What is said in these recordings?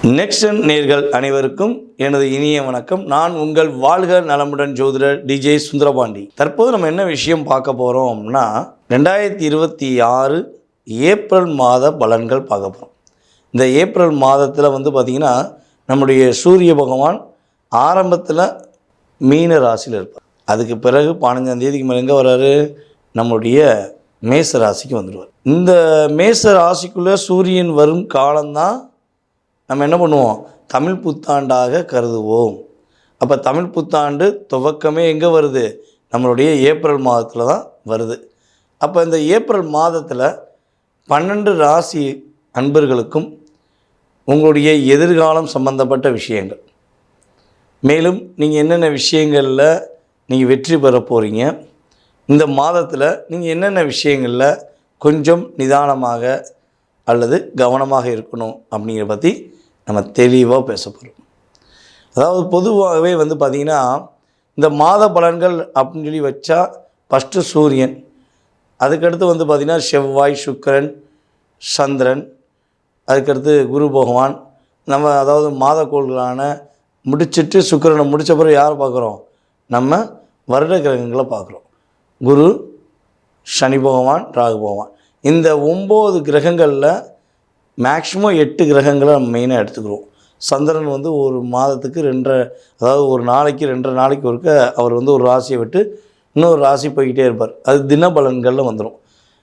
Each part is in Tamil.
நெக்ஸ்ட் நேர்கள் அனைவருக்கும் எனது இனிய வணக்கம். நான் உங்கள் வாழ்க நலமுடன் ஜோதிடர் டிஜே சுந்தரபாண்டி. தற்போது நம்ம என்ன விஷயம் பார்க்க போகிறோம் அப்படின்னா 2026 ஏப்ரல் மாத பலன்கள் பார்க்க போகிறோம். இந்த ஏப்ரல் மாதத்தில் பார்த்திங்கன்னா நம்முடைய சூரிய பகவான் ஆரம்பத்தில் மீன ராசியில் இருப்பார். அதுக்கு பிறகு 15ஆம் தேதிக்கு மேலே எங்கே வர்றாரு, நம்முடைய மேச ராசிக்கு வந்துடுவார். இந்த மேச ராசிக்குள்ளே சூரியன் வரும் காலம்தான் நம்ம என்ன பண்ணுவோம், தமிழ் புத்தாண்டாக கருதுவோம். அப்போ தமிழ் புத்தாண்டு துவக்கமே எங்கே வருது, நம்மளுடைய ஏப்ரல் மாதத்தில் தான் வருது. அப்போ இந்த ஏப்ரல் மாதத்தில் 12 ராசி அன்பர்களுக்கும் உங்களுடைய எதிர்காலம் சம்பந்தப்பட்ட விஷயங்கள், மேலும் நீங்கள் என்னென்ன விஷயங்களில் நீங்கள் வெற்றி பெற போகிறீங்க, இந்த மாதத்தில் நீங்கள் என்னென்ன விஷயங்களில் கொஞ்சம் நிதானமாக அல்லது கவனமாக இருக்கணும் அப்படிங்கிற பற்றி நம்ம தெளிவாக பேச போகிறோம். அதாவது பொதுவாகவே பார்த்திங்கன்னா இந்த மாத பலன்கள் அப்படின்னு சொல்லி வச்சா ஃபஸ்ட்டு சூரியன், அதுக்கடுத்து பார்த்திங்கன்னா செவ்வாய், சுக்கிரன், சந்திரன், அதுக்கடுத்து குரு பகவான். நம்ம அதாவது மாதக்கோள்களான முடிச்சுட்டு சுக்கிரனை முடித்த பிறகு யார் பார்க்குறோம், நம்ம வருட கிரகங்களை பார்க்குறோம். குரு, சனி பகவான், ராகு பகவான். இந்த 9 கிரகங்களில் மேக்ஸிமம் 8 கிரகங்களை நம்ம மெயினாக எடுத்துக்கிறோம். சந்திரன் ஒரு மாதத்துக்கு 2.5, அதாவது ஒரு நாளைக்கு 2.5 நாளைக்கு ஒருக்க அவர் ஒரு ராசியை விட்டு இன்னொரு ராசி போய்கிட்டே இருப்பார். அது தின பலன்களில் வந்துடும்.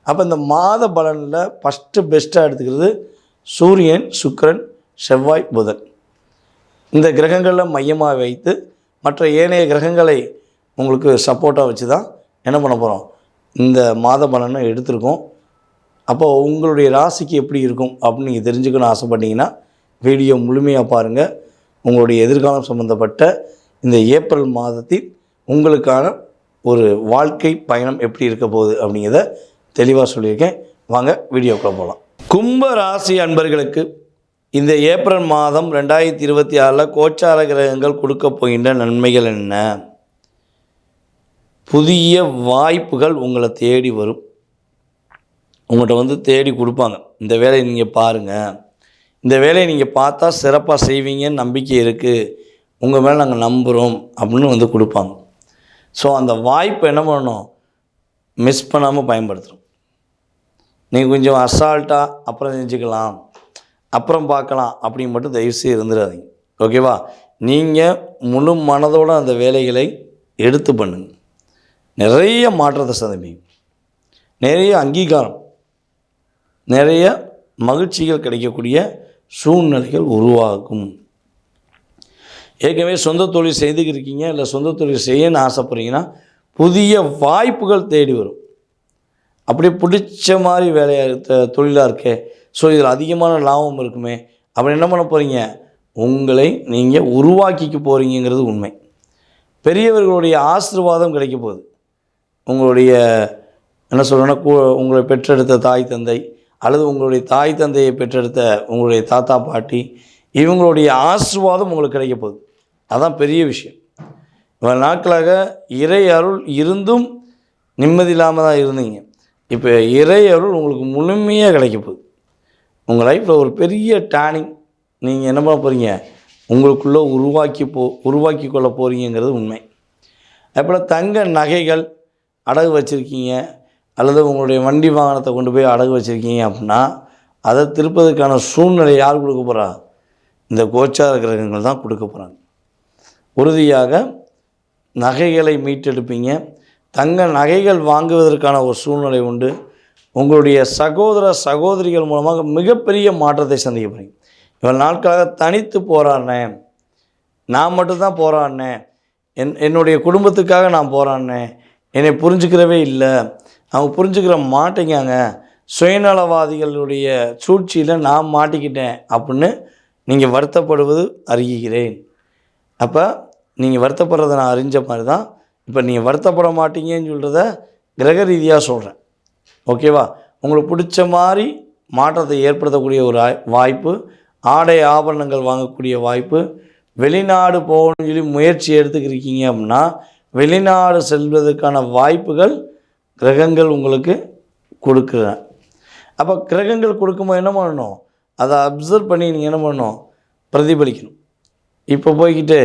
அப்போ இந்த மாத பலனில் ஃபஸ்ட்டு பெஸ்ட்டாக எடுத்துக்கிறது சூரியன், சுக்கிரன், செவ்வாய், புதன். இந்த கிரகங்களில் மையமாக வைத்து மற்ற ஏனைய கிரகங்களை உங்களுக்கு சப்போர்ட்டாக வச்சு தான் என்ன பண்ண போகிறோம், இந்த மாத பலனை எடுத்திருக்கோம். அப்போது உங்களுடைய ராசிக்கு எப்படி இருக்கும் அப்படின்னு நீங்கள் தெரிஞ்சுக்கணும்னு ஆசைப்பட்டீங்கன்னா வீடியோ முழுமையாக பாருங்கள். உங்களுடைய எதிர்காலம் சம்மந்தப்பட்ட இந்த ஏப்ரல் மாதத்தில் உங்களுக்கான ஒரு வாழ்க்கை பயணம் எப்படி இருக்க போகுது அப்படிங்கிறத தெளிவாக சொல்லியிருக்கேன். வாங்க வீடியோக்குள்ளே போகலாம். கும்ப ராசி அன்பர்களுக்கு இந்த ஏப்ரல் மாதம் 2026 கோச்சார கிரகங்கள் கொடுக்க போகின்ற நன்மைகள் என்ன? புதிய வாய்ப்புகள் உங்களை தேடி வரும். உங்கள்கிட்ட தேடி கொடுப்பாங்க. இந்த வேலையை நீங்கள் பாருங்கள், இந்த வேலையை நீங்கள் பார்த்தா சிறப்பாக செய்வீங்கன்னு நம்பிக்கை இருக்குது, உங்கள் மேலே நாங்கள் நம்புகிறோம் அப்படின்னு கொடுப்பாங்க. ஸோ அந்த வாய்ப்பை என்ன பண்ணணும், மிஸ் பண்ணாமல் பயன்படுத்தணும். நீங்கள் கொஞ்சம் அசால்ட்டாக அப்புறம் செஞ்சுக்கலாம், அப்புறம் பார்க்கலாம் அப்படின்னு மட்டும் தயவுசெய்து இருந்துடாதீங்க. ஓகேவா? நீங்கள் முழு மனதோடு அந்த வேலைகளை எடுத்து பண்ணுங்கள். நிறைய மாற்றத்தை சந்திப்பீங்க, நிறைய அங்கீகாரம், நிறைய மகிழ்ச்சிகள் கிடைக்கக்கூடிய சூழ்நிலைகள் உருவாகும். ஏற்கனவே சொந்த தொழில் செய்துக்கிருக்கீங்க, இல்லை சொந்த தொழில் செய்யணும்னு ஆசைப்படுறீங்கன்னா புதிய வாய்ப்புகள் தேடி வரும். அப்படியே பிடிச்ச மாதிரி வேலையாக தொழிலாக இருக்கே, ஸோ இதில் அதிகமான லாபம் இருக்குமே, அப்படி என்ன பண்ண போகிறீங்க, உங்களை நீங்கள் உருவாக்கிக்க போகிறீங்கிறது உண்மை. பெரியவர்களுடைய ஆசீர்வாதம் கிடைக்க போகுது. உங்களுடைய என்ன சொல்கிறேன்னா, உங்களை பெற்றெடுத்த தாய் தந்தை அல்லது உங்களுடைய தாய் தந்தையை பெற்றெடுத்த உங்களுடைய தாத்தா பாட்டி, இவங்களுடைய ஆசீர்வாதம் உங்களுக்கு கிடைக்க போகுது. அதுதான் பெரிய விஷயம். இவ்வளோ நாட்களாக இறை அருள் இருந்தும் நிம்மதி இல்லாமல் தான் இருந்தீங்க. இப்போ இறை அருள் உங்களுக்கு முழுமையாக கிடைக்க போகுது. உங்கள் லைஃப்பில் ஒரு பெரிய டேர்னிங் நீங்கள் என்ன பண்ண போகிறீங்க, உங்களுக்குள்ளே உருவாக்கி கொள்ள போகிறீங்கிறது உண்மை. அதுபோல் தங்க நகைகள் அடகு வச்சுருக்கீங்க, அல்லது உங்களுடைய வண்டி வாகனத்தை கொண்டு போய் அடகு வச்சுருக்கீங்க அப்படின்னா அதை திருப்பதற்கான சூழ்நிலை யார் கொடுக்க போகிறா, இந்த கோச்சார கிரகங்கள் தான் கொடுக்க போகிறாங்க. உறுதியாக நகைகளை மீட்டெடுப்பீங்க. தங்க நகைகள் வாங்குவதற்கான ஒரு சூழ்நிலை உண்டு. உங்களுடைய சகோதர சகோதரிகள் மூலமாக மிகப்பெரிய மாற்றத்தை சந்திக்க போகிறீங்க. இவ்வளோ நாட்களாக தனித்து போராடினேன், நான் மட்டும்தான் போராடினேன், என்னுடைய குடும்பத்துக்காக நான் போராடினேன், என்னை புரிஞ்சுக்கிறவே இல்லை, அவங்க புரிஞ்சுக்கிற மாட்டேங்காங்க, சுயநலவாதிகளுடைய சூழ்ச்சியில் நான் மாட்டிக்கிட்டேன் அப்படின்னு நீங்கள் வருத்தப்படுவது அறிகிறேன். அப்போ நீங்கள் வருத்தப்படுறதை நான் அறிஞ்ச மாதிரி தான் இப்போ நீங்கள் வருத்தப்பட மாட்டீங்கன்னு சொல்கிறத கிரக ரீதியாக சொல்கிறேன். ஓகேவா? உங்களுக்கு பிடிச்ச மாதிரி மாற்றத்தை ஏற்படுத்தக்கூடிய ஒரு வாய்ப்பு, ஆடை ஆபரணங்கள் வாங்கக்கூடிய வாய்ப்பு, வெளிநாடு போகணும்னு சொல்லி முயற்சி எடுத்துக்கிருக்கீங்க அப்படின்னா வெளிநாடு செல்வதற்கான வாய்ப்புகள் கிரகங்கள் உங்களுக்கு கொடுக்குறேன். அப்போ கிரகங்கள் கொடுக்கும்போது என்ன பண்ணணும், அதை அப்சர்வ் பண்ணி நீங்கள் என்ன பண்ணணும், பிரதிபலிக்கணும். இப்போ போய்கிட்டு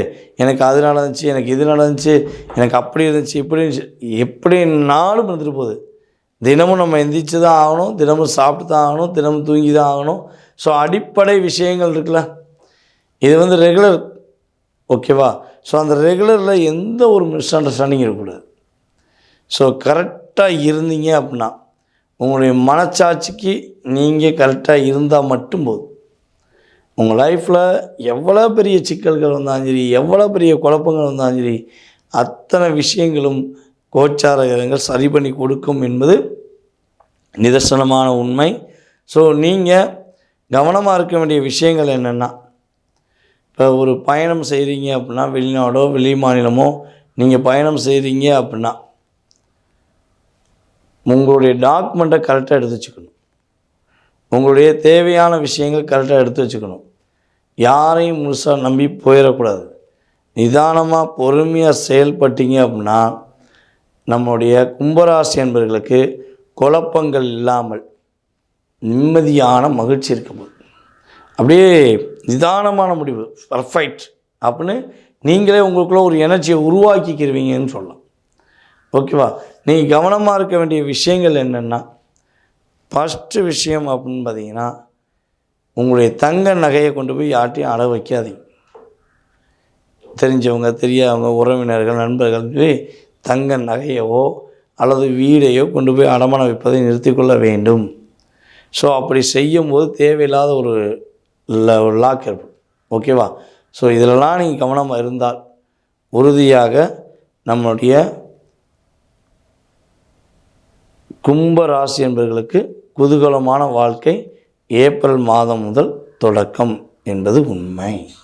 எனக்கு அது நடந்துச்சு, எனக்கு இது நடந்துச்சு, எனக்கு அப்படி இருந்துச்சு, இப்படி இருந்துச்சு, எப்படினாலும் இருந்துட்டு போகுது. தினமும் நம்ம எந்திரிச்சு தான் ஆகணும், தினமும் சாப்பிட்டு தான் ஆகணும், தினமும் தூங்கி தான் ஆகணும். ஸோ அடிப்படை விஷயங்கள் இருக்குல்ல, இது ரெகுலர். ஓகேவா? ஸோ அந்த ரெகுலரில் எந்த ஒரு மிஸ் அண்டர்ஸ்டாண்டிங் இருக்கக்கூடாது. ஸோ கரெக்டாக இருந்தீங்க அப்படின்னா, உங்களுடைய மனச்சாட்சிக்கு நீங்கள் கரெக்டாக இருந்தால் மட்டும் போதும். உங்கள் லைஃப்பில் எவ்வளோ பெரிய சிக்கல்கள் வந்தாலும் சரி, எவ்வளோ பெரிய குழப்பங்கள் வந்தாலும் சரி, அத்தனை விஷயங்களும் கோச்சார கிரகங்கள் சரி பண்ணி கொடுக்கும் என்பது நிதர்சனமான உண்மை. ஸோ நீங்கள் கவனமாக இருக்க வேண்டிய விஷயங்கள் என்னென்னா, இப்போ ஒரு பயணம் செய்கிறீங்க அப்படின்னா, வெளிநாடோ வெளி மாநிலமோ நீங்கள் பயணம் செய்கிறீங்க அப்படின்னா, உங்களுடைய டாக்குமெண்ட்டை கரெக்டாக எடுத்து வச்சுக்கணும். உங்களுடைய தேவையான விஷயங்கள் கரெக்டாக எடுத்து வச்சுக்கணும். யாரையும் முழுசாக நம்பி போயிடக்கூடாது. நிதானமாக பொறுமையாக செயல்பட்டீங்க அப்படின்னா, நம்முடைய கும்பராசி என்பவர்களுக்கு குழப்பங்கள் இல்லாமல் நிம்மதியான மகிழ்ச்சி இருக்கும்போது அப்படியே நிதானமான முடிவு பர்ஃபெக்ட் அப்படின்னு நீங்களே உங்களுக்குள்ள ஒரு எனர்ஜியை உருவாக்கிக்கிருவீங்கன்னு சொல்லலாம். ஓகேவா? நீங்கள் கவனமாக இருக்க வேண்டிய விஷயங்கள் என்னென்னா, ஃபஸ்ட்டு விஷயம் அப்படின்னு பார்த்தீங்கன்னா, உங்களுடைய தங்க நகையை கொண்டு போய் யார்ட்டையும் அடகு வைக்காதீங்க. தெரிஞ்சவங்க தெரியாதவங்க உறவினர்கள் நண்பர்கள் தங்க நகையவோ அல்லது வீடையோ கொண்டு போய் அடமானம் வைப்பதை நிறுத்திக்கொள்ள வேண்டும். ஸோ அப்படி செய்யும்போது தேவையில்லாத ஒரு லாக் ஏற்படும். ஓகேவா? ஸோ இதிலெல்லாம் நீங்கள் கவனமாக இருந்தால் உறுதியாக நம்முடைய கும்ப ராசி என்பவர்களுக்கு குதூகலமான வாழ்க்கை ஏப்ரல் மாதம் முதல் தொடக்கம் என்பது உண்மை.